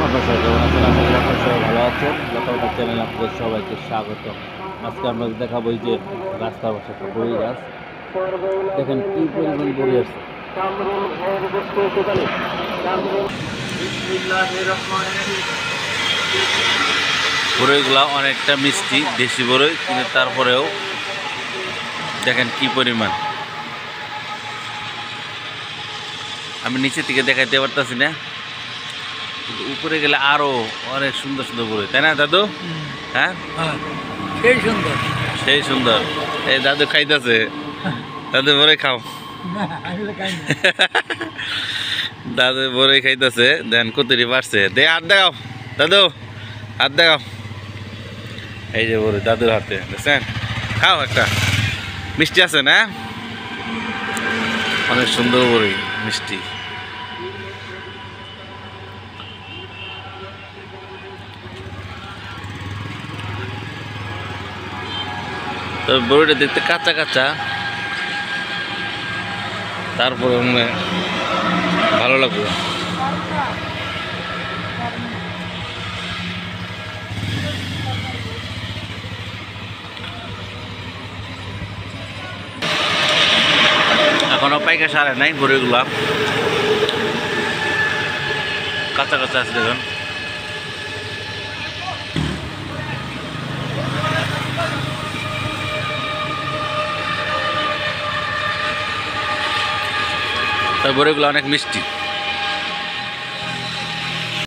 আপনার কেমন আছেন? আশা করি আপনার সবাই ভালো আছেন। লতাপাতা চ্যানেলে আপনাদের সবাইকে স্বাগত। আজকে আমরা দেখাবো এই যে রাস্তার পাশে একটা বড়ি গাছ। দেখেন কি পরিমাণ বড়ি আছে। বড়ইগুলা অনেকটা মিষ্টি, দেশি বড়ই, কিন্তু তারপরেও দেখেন কি পরিমাণ। আমি নিচের থেকে দেখাইতে পারতেছি না, কিন্তু উপরে গেলে আরো অনেক সুন্দর সুন্দর বড়ই, তাই না দাদু? হ্যাঁ, সেই সুন্দর। সেই সুন্দর। এই দাদু খাইতেছে, দাদু বড়ই খাও। না, আমি তো খাই না। দাদু বড়ই খাইতেছে, দেন কুতুরি পারছে, দে হাত দেখাও দাদু, হাত দেখাও। এই যে বড়ই দাদুর হাতে, দেখছেন? খাও একটা, মিষ্টি আছে না? অনেক সুন্দর বড়ই, মিষ্টি। তবে বড়িটা দেখতে কাঁচা কাঁচা, তারপরে মানে ভালো লাগবে। এখনো পাইকা সারে নাই বড়িগুলা, কাঁচা কাঁচা আছে দেখুন। তবে বড়িগুলো অনেক মিষ্টি।